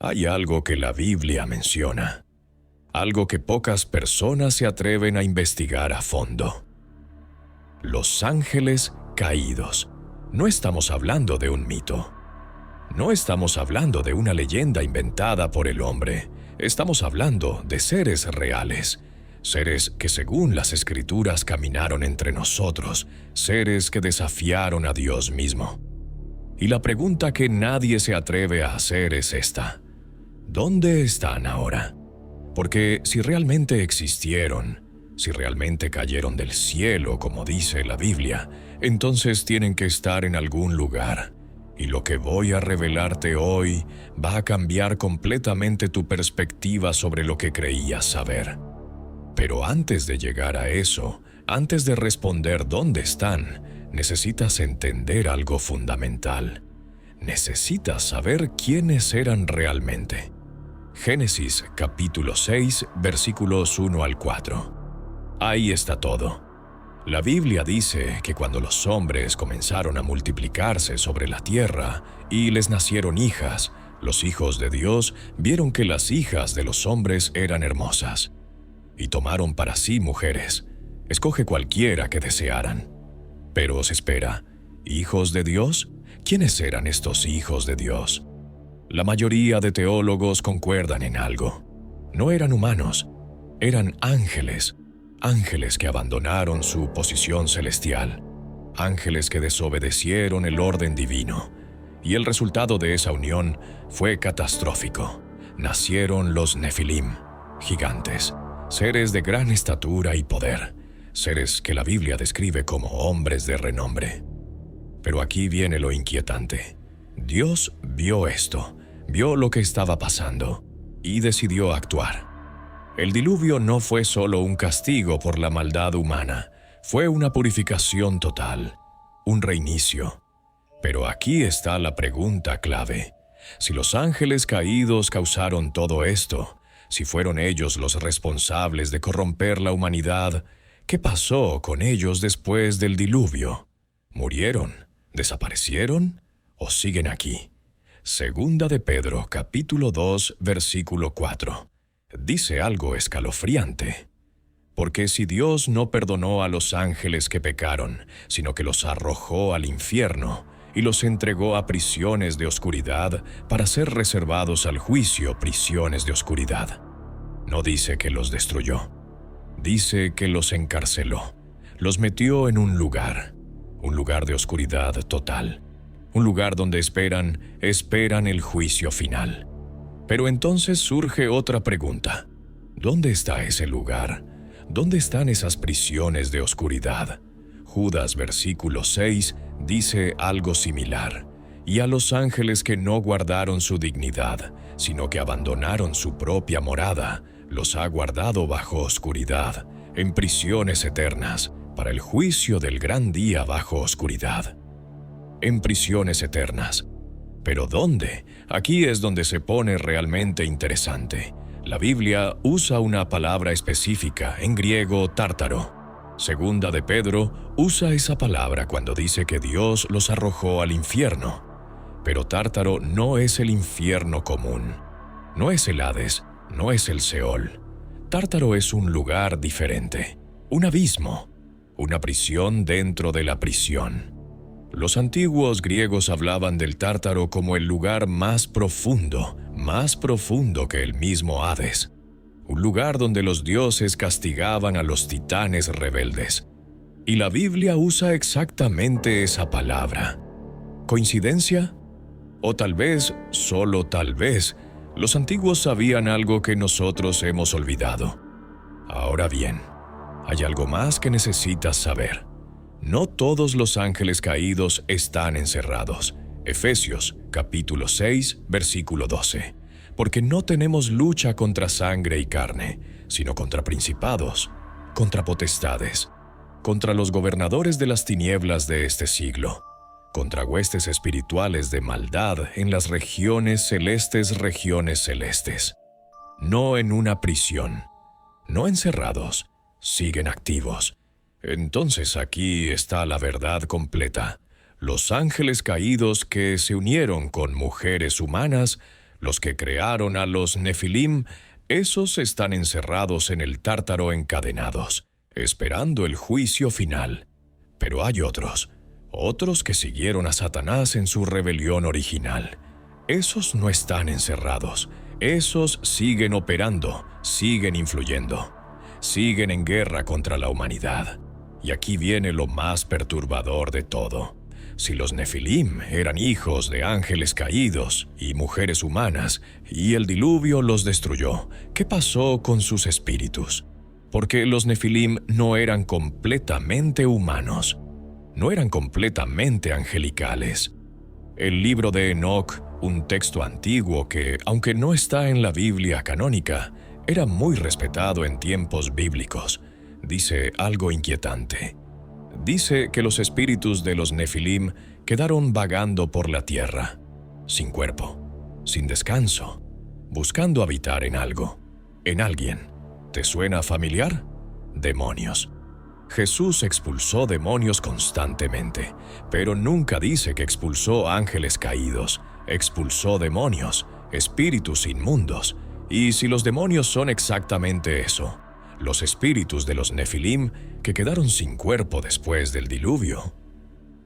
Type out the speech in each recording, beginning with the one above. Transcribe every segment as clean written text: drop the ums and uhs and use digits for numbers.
Hay algo que la Biblia menciona, algo que pocas personas se atreven a investigar a fondo. Los ángeles caídos. No estamos hablando de un mito. No estamos hablando de una leyenda inventada por el hombre. Estamos hablando de seres reales. Seres que según las Escrituras caminaron entre nosotros. Seres que desafiaron a Dios mismo. Y la pregunta que nadie se atreve a hacer es esta: ¿dónde están ahora? Porque si realmente existieron, si realmente cayeron del cielo, como dice la Biblia, entonces tienen que estar en algún lugar. Y lo que voy a revelarte hoy va a cambiar completamente tu perspectiva sobre lo que creías saber. Pero antes de llegar a eso, antes de responder dónde están, necesitas entender algo fundamental. Necesitas saber quiénes eran realmente. Génesis capítulo 6, versículos 1 al 4. Ahí está todo. La Biblia dice que cuando los hombres comenzaron a multiplicarse sobre la tierra y les nacieron hijas, los hijos de Dios vieron que las hijas de los hombres eran hermosas y tomaron para sí mujeres. Escoge cualquiera que desearan. Pero os espera, ¿hijos de Dios? ¿Quiénes eran estos hijos de Dios? La mayoría de teólogos concuerdan en algo. No eran humanos, eran ángeles. Ángeles que abandonaron su posición celestial, ángeles que desobedecieron el orden divino, y el resultado de esa unión fue catastrófico. Nacieron los Nefilim, gigantes, seres de gran estatura y poder, seres que la Biblia describe como hombres de renombre. Pero aquí viene lo inquietante. Dios vio esto, vio lo que estaba pasando, y decidió actuar. El diluvio no fue solo un castigo por la maldad humana, fue una purificación total, un reinicio. Pero aquí está la pregunta clave. Si los ángeles caídos causaron todo esto, si fueron ellos los responsables de corromper la humanidad, ¿qué pasó con ellos después del diluvio? ¿Murieron? ¿Desaparecieron? ¿O siguen aquí? Segunda de Pedro, capítulo 2, versículo 4. Dice algo escalofriante. Porque si Dios no perdonó a los ángeles que pecaron, sino que los arrojó al infierno y los entregó a prisiones de oscuridad para ser reservados al juicio, prisiones de oscuridad. No dice que los destruyó. Dice que los encarceló. Los metió en un lugar de oscuridad total. Un lugar donde esperan el juicio final. Pero entonces surge otra pregunta. ¿Dónde está ese lugar? ¿Dónde están esas prisiones de oscuridad? Judas versículo 6 dice algo similar. Y a los ángeles que no guardaron su dignidad, sino que abandonaron su propia morada, los ha guardado bajo oscuridad, en prisiones eternas, para el juicio del gran día bajo oscuridad. En prisiones eternas. ¿Pero dónde? Aquí es donde se pone realmente interesante. La Biblia usa una palabra específica, en griego tártaro. Segunda de Pedro usa esa palabra cuando dice que Dios los arrojó al infierno. Pero tártaro no es el infierno común. No es el Hades, no es el Seol. Tártaro es un lugar diferente, un abismo, una prisión dentro de la prisión. Los antiguos griegos hablaban del Tártaro como el lugar más profundo que el mismo Hades. Un lugar donde los dioses castigaban a los titanes rebeldes. Y la Biblia usa exactamente esa palabra. ¿Coincidencia? O tal vez, solo tal vez, los antiguos sabían algo que nosotros hemos olvidado. Ahora bien, hay algo más que necesitas saber. No todos los ángeles caídos están encerrados. Efesios, capítulo 6, versículo 12. Porque no tenemos lucha contra sangre y carne, sino contra principados, contra potestades, contra los gobernadores de las tinieblas de este siglo, contra huestes espirituales de maldad en las regiones celestes. No en una prisión, no encerrados, siguen activos. Entonces aquí está la verdad completa. Los ángeles caídos que se unieron con mujeres humanas Los que crearon a los Nefilim, esos están encerrados en el Tártaro encadenados, esperando el juicio final. Pero hay otros que siguieron a Satanás en su rebelión original. Esos no están encerrados. Esos siguen operando, siguen influyendo, siguen en guerra contra la humanidad. Y aquí viene lo más perturbador de todo. Si los Nefilim eran hijos de ángeles caídos y mujeres humanas, y el diluvio los destruyó, ¿qué pasó con sus espíritus? Porque los Nefilim no eran completamente humanos, no eran completamente angelicales. El libro de Enoc, un texto antiguo que, aunque no está en la Biblia canónica, era muy respetado en tiempos bíblicos, dice algo inquietante. Dice que los espíritus de los Nefilim quedaron vagando por la tierra, sin cuerpo, sin descanso, buscando habitar en algo, en alguien. ¿Te suena familiar? Demonios. Jesús expulsó demonios constantemente, pero nunca dice que expulsó ángeles caídos. Expulsó demonios, espíritus inmundos. Y si los demonios son exactamente eso, los espíritus de los Nefilim que quedaron sin cuerpo después del diluvio.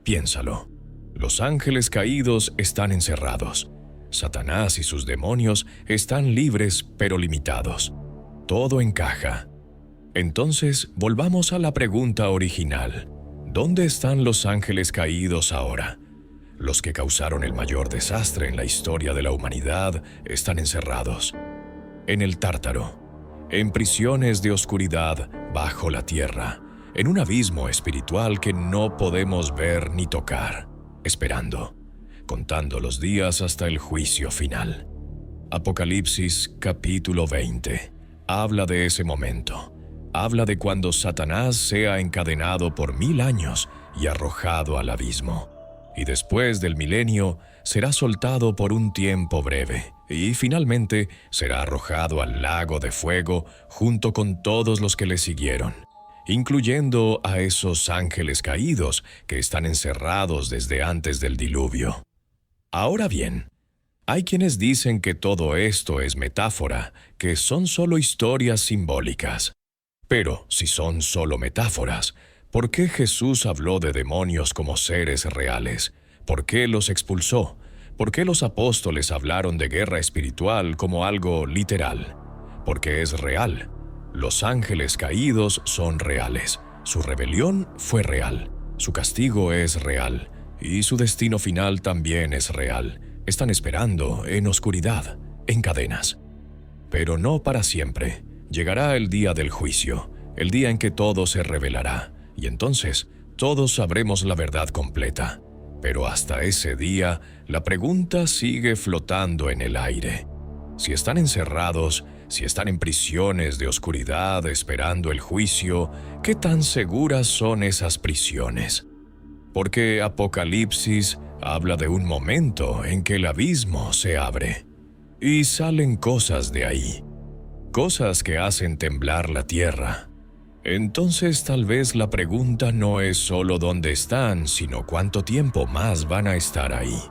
Piénsalo, los ángeles caídos están encerrados. Satanás y sus demonios están libres pero limitados. Todo encaja. Entonces, volvamos a la pregunta original. ¿Dónde están los ángeles caídos ahora? Los que causaron el mayor desastre en la historia de la humanidad están encerrados en el Tártaro, en prisiones de oscuridad bajo la tierra, en un abismo espiritual que no podemos ver ni tocar, esperando, contando los días hasta el juicio final. Apocalipsis capítulo 20 habla de ese momento. Habla de cuando Satanás sea encadenado por 1000 años y arrojado al abismo. Y después del milenio será soltado por un tiempo breve, y finalmente será arrojado al lago de fuego junto con todos los que le siguieron, incluyendo a esos ángeles caídos que están encerrados desde antes del diluvio. Ahora bien, hay quienes dicen que todo esto es metáfora, que son solo historias simbólicas. Pero si son solo metáforas, ¿por qué Jesús habló de demonios como seres reales? ¿Por qué los expulsó? ¿Por qué los apóstoles hablaron de guerra espiritual como algo literal? Porque es real. Los ángeles caídos son reales. Su rebelión fue real. Su castigo es real. Y su destino final también es real. Están esperando en oscuridad, en cadenas. Pero no para siempre. Llegará el día del juicio, el día en que todo se revelará, y entonces todos sabremos la verdad completa. Pero hasta ese día, la pregunta sigue flotando en el aire. Si están encerrados, si están en prisiones de oscuridad esperando el juicio, ¿qué tan seguras son esas prisiones? Porque Apocalipsis habla de un momento en que el abismo se abre, y salen cosas de ahí. Cosas que hacen temblar la tierra. Entonces tal vez la pregunta no es solo dónde están, sino cuánto tiempo más van a estar ahí.